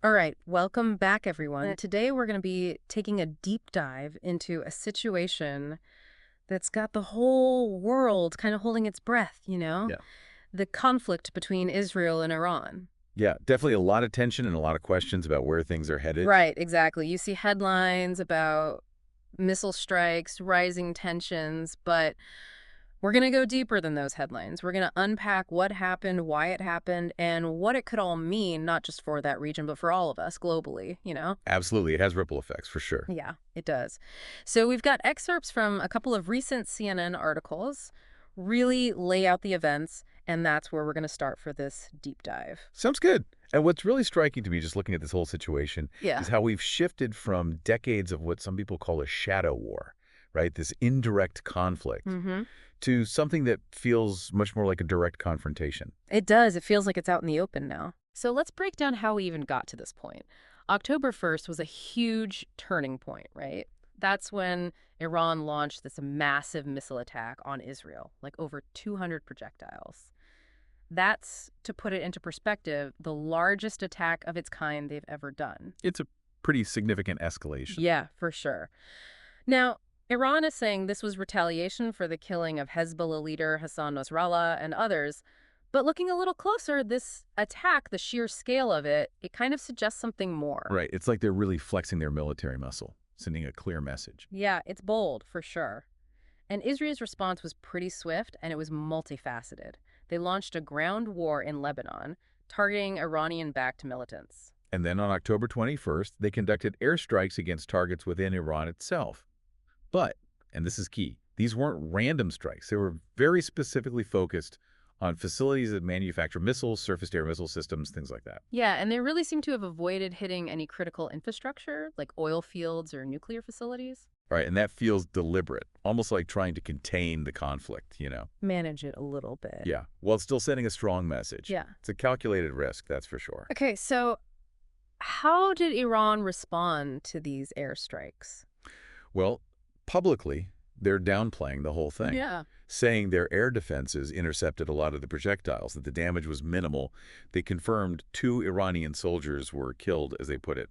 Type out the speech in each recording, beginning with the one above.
All right, welcome back, everyone. Today we're going to be taking a deep dive into a situation that's got the whole world kind of holding its breath, Yeah. the conflict between Israel and Iran. Yeah, definitely a lot of tension and a lot of questions about where things are headed. Right, exactly. You see headlines about missile strikes, rising tensions, but we're going to go deeper than those headlines. We're going to unpack what happened, why it happened, and what it could all mean, not just for that region, but for all of us globally. Absolutely, it has ripple effects for sure. Yeah, it does. So we've got excerpts from a couple of recent CNN articles, really lay out the events, and that's where we're going to start for this deep dive. Sounds good. And what's really striking to me just looking at this whole situation Yeah. is how we've shifted from decades of what some people call a shadow war, right? This indirect conflict Mm-hmm. to something that feels much more like a direct confrontation. It does. It feels like it's out in the open now. So let's break down how we even got to this point. October 1st was a huge turning point, right? That's when Iran launched this massive missile attack on Israel, like over 200 projectiles. That's, to put it into perspective, the largest attack of its kind they've ever done. It's a pretty significant escalation. Yeah, for sure. Now, Iran is saying this was retaliation for the killing of Hezbollah leader Hassan Nasrallah and others. But looking a little closer, this attack, the sheer scale of it, it kind of suggests something more. Right, it's like they're really flexing their military muscle, sending a clear message. Yeah, it's bold, for sure. And Israel's response was pretty swift, and it was multifaceted. They launched a ground war in Lebanon, targeting Iranian-backed militants. And then on October 21st, they conducted airstrikes against targets within Iran itself. But, and this is key, these weren't random strikes. They were very specifically focused on facilities that manufacture missiles, surface-to-air missile systems, things like that. Yeah, and they really seem to have avoided hitting any critical infrastructure, like oil fields or nuclear facilities. Right, and that feels deliberate, almost like trying to contain the conflict. Manage it a little bit. Yeah, while still sending a strong message. Yeah. It's a calculated risk, that's for sure. Okay, so how did Iran respond to these airstrikes? Well, publicly, they're downplaying the whole thing. Yeah. Saying their air defenses intercepted a lot of the projectiles, that the damage was minimal. They confirmed 2 Iranian soldiers were killed, as they put it,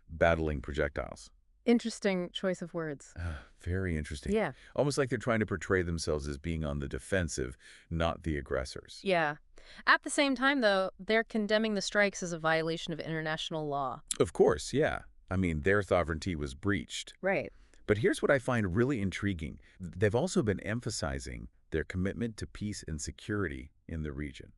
battling projectiles. Interesting choice of words. Very interesting. Yeah. Almost like they're trying to portray themselves as being on the defensive, not the aggressors. Yeah. At the same time, though, they're condemning the strikes as a violation of international law. Of course, yeah. I mean, their sovereignty was breached. Right. But here's what I find really intriguing. They've also been emphasizing their commitment to peace and security in the region.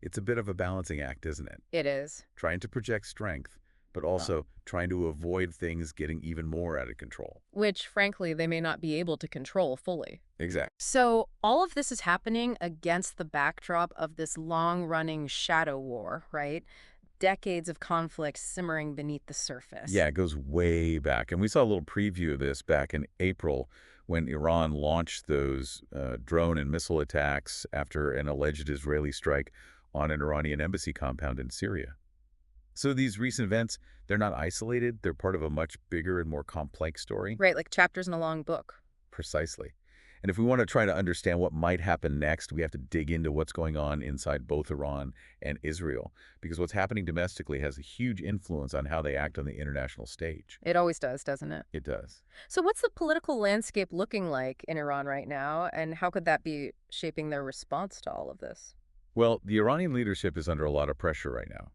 It's a bit of a balancing act, isn't it? It is. Trying to project strength, but also trying to avoid things getting even more out of control. Which, frankly, they may not be able to control fully. Exactly. So all of this is happening against the backdrop of this long-running shadow war, right? Decades of conflict simmering beneath the surface. Yeah, it goes way back. And we saw a little preview of this back in April when Iran launched those drone and missile attacks after an alleged Israeli strike on an Iranian embassy compound in Syria. So these recent events, they're not isolated. They're part of a much bigger and more complex story. Right, like chapters in a long book. Precisely. And if we want to try to understand what might happen next, we have to dig into what's going on inside both Iran and Israel, because what's happening domestically has a huge influence on how they act on the international stage. It always does, doesn't it? It does. So what's the political landscape looking like in Iran right now, and how could that be shaping their response to all of this? Well, the Iranian leadership is under a lot of pressure right now.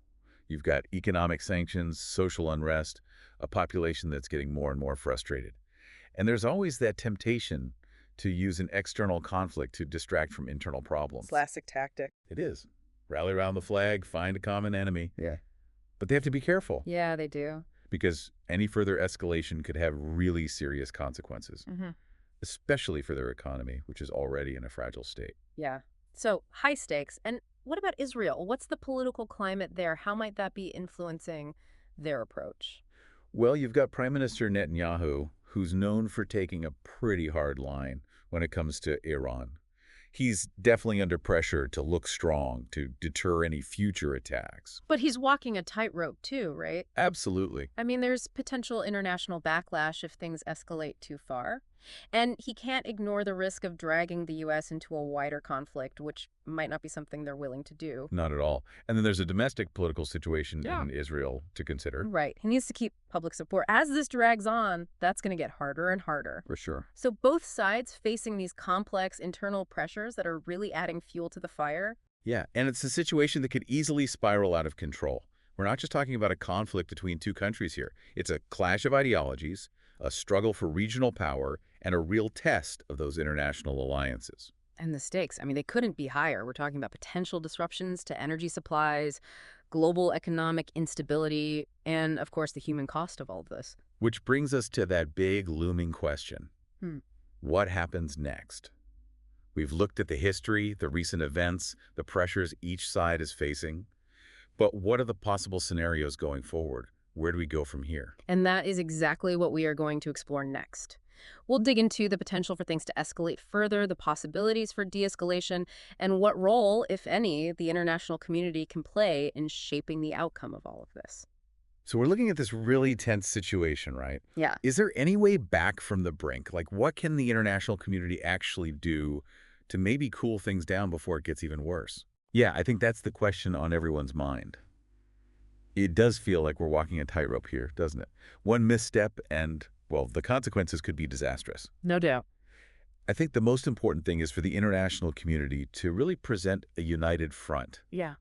You've got economic sanctions, social unrest, a population that's getting more and more frustrated. And there's always that temptation to use an external conflict to distract from internal problems. Classic tactic. It is. Rally around the flag, find a common enemy. Yeah. But they have to be careful Yeah, they do. because any further escalation could have really serious consequences, Mm-hmm. especially for their economy, which is already in a fragile state. Yeah. So high stakes. And what about Israel? What's the political climate there? How might that be influencing their approach? Well, you've got Prime Minister Netanyahu, who's known for taking a pretty hard line when it comes to Iran. He's definitely under pressure to look strong, to deter any future attacks. But he's walking a tightrope too, right? Absolutely. I mean, there's potential international backlash if things escalate too far. And he can't ignore the risk of dragging the U.S. into a wider conflict, which might not be something they're willing to do. Not at all. And then there's a domestic political situation Yeah. in Israel to consider. Right. He needs to keep public support. As this drags on, that's going to get harder and harder. For sure. So both sides facing these complex internal pressures that are really adding fuel to the fire. Yeah, and it's a situation that could easily spiral out of control. We're not just talking about a conflict between two countries here. It's a clash of ideologies, a struggle for regional power, and a real test of those international alliances. And the stakes, I mean, they couldn't be higher. We're talking about potential disruptions to energy supplies, global economic instability, and, of course, the human cost of all of this. Which brings us to that big looming question. Hmm. What happens next? We've looked at the history, the recent events, the pressures each side is facing. But what are the possible scenarios going forward? Where do we go from here? And that is exactly what we are going to explore next. We'll dig into the potential for things to escalate further, the possibilities for de-escalation, and what role, if any, the international community can play in shaping the outcome of all of this. So we're looking at this really tense situation, right? Yeah. Is there any way back from the brink? Like, what can the international community actually do to maybe cool things down before it gets even worse? Yeah, I think that's the question on everyone's mind. It does feel like we're walking a tightrope here, doesn't it? One misstep and, well, the consequences could be disastrous. No doubt. I think the most important thing is for the international community to really present a united front. Yeah.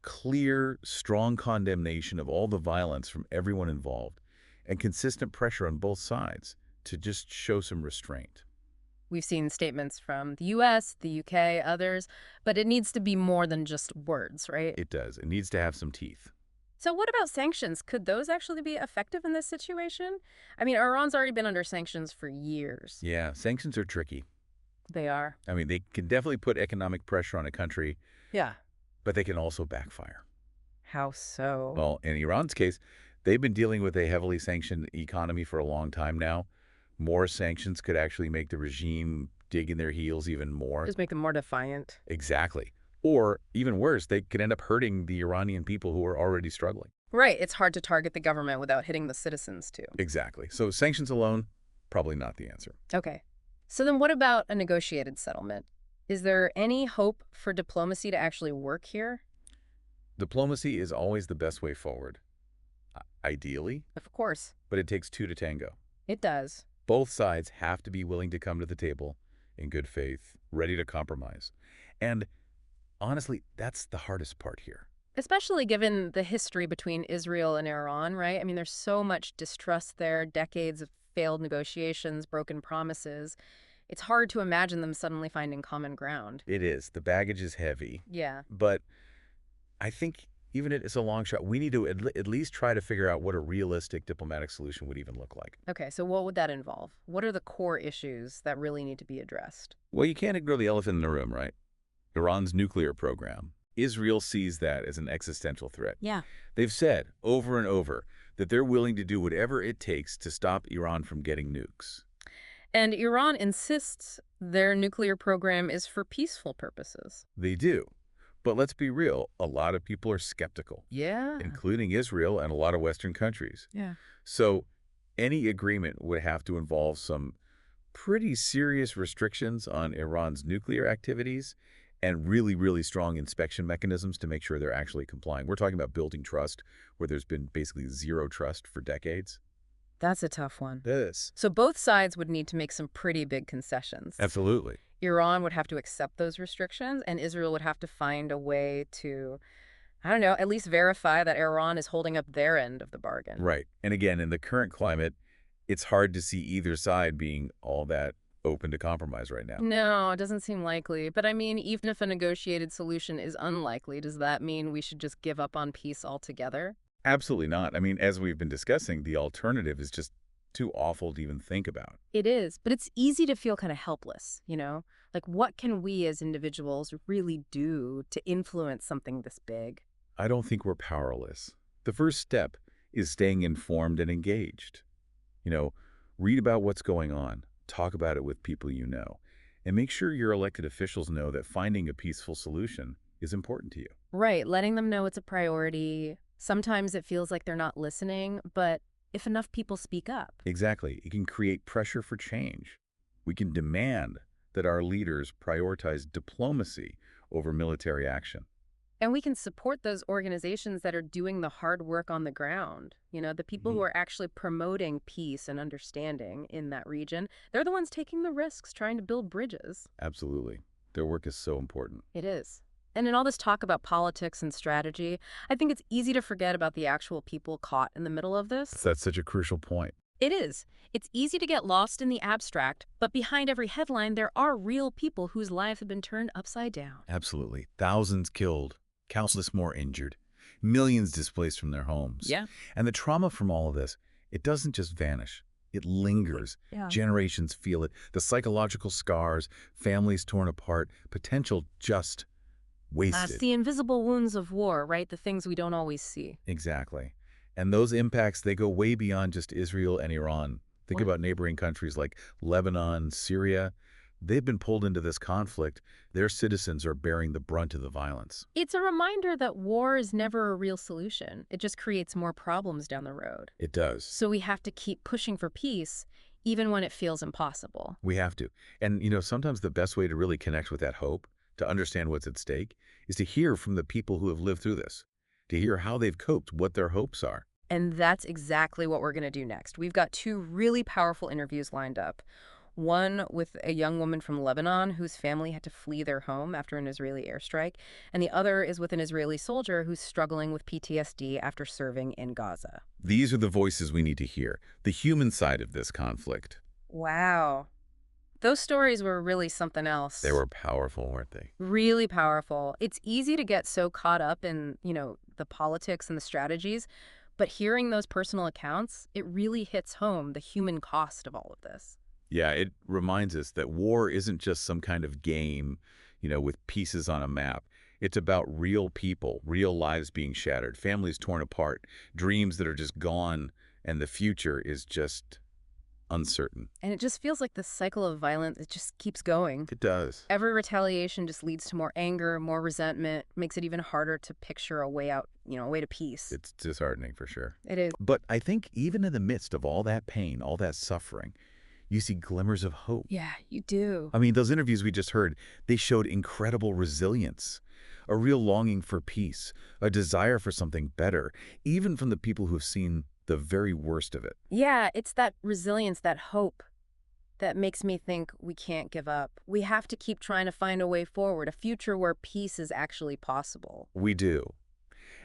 Clear, strong condemnation of all the violence from everyone involved and consistent pressure on both sides to just show some restraint. We've seen statements from the US, the UK, others, but it needs to be more than just words, right? It does. It needs to have some teeth. So what about sanctions? Could those actually be effective in this situation? I mean, Iran's already been under sanctions for years. Yeah, sanctions are tricky. They are. I mean, they can definitely put economic pressure on a country, Yeah. but they can also backfire. How so? Well, in Iran's case, they've been dealing with a heavily sanctioned economy for a long time now. More sanctions could actually make the regime dig in their heels even more. Just make them more defiant. Exactly. Or, even worse, they could end up hurting the Iranian people who are already struggling. Right. It's hard to target the government without hitting the citizens, too. Exactly. So sanctions alone, probably not the answer. Okay. So then what about a negotiated settlement? Is there any hope for diplomacy to actually work here? Diplomacy is always the best way forward. Ideally, Of course. but it takes two to tango. It does. Both sides have to be willing to come to the table in good faith, ready to compromise. And honestly, that's the hardest part here. Especially given the history between Israel and Iran, right? I mean, there's so much distrust there, decades of failed negotiations, broken promises. It's hard to imagine them suddenly finding common ground. It is. The baggage is heavy. Yeah. But I think even if it's a long shot, we need to at least try to figure out what a realistic diplomatic solution would even look like. Okay, so what would that involve? What are the core issues that really need to be addressed? Well, you can't ignore the elephant in the room, right? Iran's nuclear program. Israel sees that as an existential threat. Yeah. They've said over and over that they're willing to do whatever it takes to stop Iran from getting nukes. And Iran insists their nuclear program is for peaceful purposes. They do. But let's be real, a lot of people are skeptical, Yeah. including Israel and a lot of Western countries. Yeah. So any agreement would have to involve some pretty serious restrictions on Iran's nuclear activities and really, really strong inspection mechanisms to make sure they're actually complying. We're talking about building trust where there's been basically zero trust for decades. That's a tough one. This. So both sides would need to make some pretty big concessions. Absolutely. Iran would have to accept those restrictions, and Israel would have to find a way to, I don't know, at least verify that Iran is holding up their end of the bargain. Right. And again, in the current climate, it's hard to see either side being all that open to compromise right now. No, it doesn't seem likely. But I mean, even if a negotiated solution is unlikely, does that mean we should just give up on peace altogether? Absolutely not. I mean, as we've been discussing, the alternative is just too awful to even think about. It is, but it's easy to feel kind of helpless, you know? Like, what can we as individuals really do to influence something this big? I don't think we're powerless. The first step is staying informed and engaged. Read about what's going on, talk about it with people you know, and make sure your elected officials know that finding a peaceful solution is important to you. Right, letting them know it's a priority. Sometimes it feels like they're not listening, but if enough people speak up. Exactly. It can create pressure for change. We can demand that our leaders prioritize diplomacy over military action. And we can support those organizations that are doing the hard work on the ground. The people who are actually promoting peace and understanding in that region. They're the ones taking the risks, trying to build bridges. Absolutely. Their work is so important. It is. And in all this talk about politics and strategy, I think it's easy to forget about the actual people caught in the middle of this. That's such a crucial point. It is. It's easy to get lost in the abstract, but behind every headline, there are real people whose lives have been turned upside down. Absolutely. Thousands killed, countless more injured, millions displaced from their homes. Yeah. And the trauma from all of this, it doesn't just vanish. It lingers. Yeah. Generations feel it. The psychological scars, families torn apart, potential just wasted. That's the invisible wounds of war, right? The things we don't always see. Exactly. And those impacts, they go way beyond just Israel and Iran. Think about neighboring countries like Lebanon, Syria. They've been pulled into this conflict. Their citizens are bearing the brunt of the violence. It's a reminder that war is never a real solution. It just creates more problems down the road. It does. So we have to keep pushing for peace, even when it feels impossible. We have to. And, sometimes the best way to really connect with that hope, to understand what's at stake, is to hear from the people who have lived through this, to hear how they've coped, what their hopes are. And that's exactly what we're going to do next. We've got two really powerful interviews lined up. One with a young woman from Lebanon whose family had to flee their home after an Israeli airstrike, and the other is with an Israeli soldier who's struggling with PTSD after serving in Gaza. These are the voices we need to hear, the human side of this conflict. Wow. Those stories were really something else. They were powerful, weren't they? Really powerful. It's easy to get so caught up in, the politics and the strategies, but hearing those personal accounts, it really hits home the human cost of all of this. Yeah, it reminds us that war isn't just some kind of game, with pieces on a map. It's about real people, real lives being shattered, families torn apart, dreams that are just gone, and the future is just uncertain. And it just feels like the cycle of violence, it just keeps going. It does. Every retaliation just leads to more anger, more resentment, makes it even harder to picture a way out, a way to peace. It's disheartening for sure. It is. But I think even in the midst of all that pain, all that suffering, you see glimmers of hope. Yeah, you do. I mean, those interviews we just heard, they showed incredible resilience, a real longing for peace, a desire for something better, even from the people who've seen the very worst of it. Yeah, it's that resilience, that hope that makes me think we can't give up. We have to keep trying to find a way forward, a future where peace is actually possible. We do.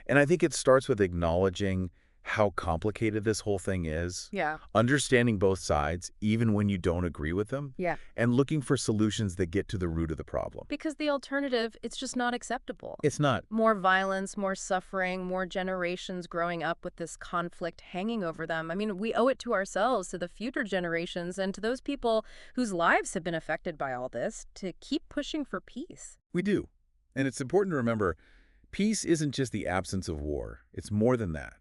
And I think it starts with acknowledging how complicated this whole thing is. Yeah. Understanding both sides, even when you don't agree with them. Yeah. And looking for solutions that get to the root of the problem. Because the alternative, it's just not acceptable. It's not. More violence, more suffering, more generations growing up with this conflict hanging over them. I mean, we owe it to ourselves, to the future generations, and to those people whose lives have been affected by all this, to keep pushing for peace. We do. And it's important to remember, peace isn't just the absence of war. It's more than that.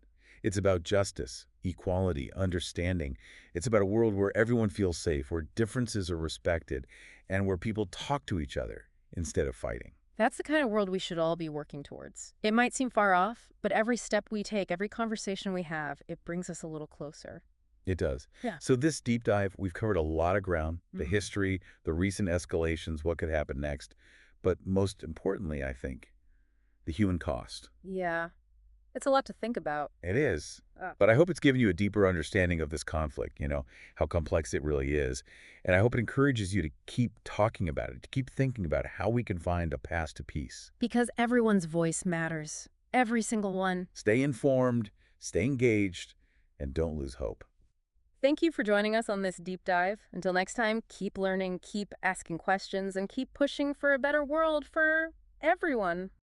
It's about justice, equality, understanding. It's about a world where everyone feels safe, where differences are respected, and where people talk to each other instead of fighting. That's the kind of world we should all be working towards. It might seem far off, but every step we take, every conversation we have, it brings us a little closer. It does. Yeah. So this deep dive, we've covered a lot of ground, the history, the recent escalations, what could happen next, but most importantly, I think, the human cost. Yeah. It's a lot to think about. It is. But I hope it's given you a deeper understanding of this conflict, how complex it really is. And I hope it encourages you to keep talking about it, to keep thinking about how we can find a path to peace. Because everyone's voice matters. Every single one. Stay informed, stay engaged, and don't lose hope. Thank you for joining us on this deep dive. Until next time, keep learning, keep asking questions, and keep pushing for a better world for everyone.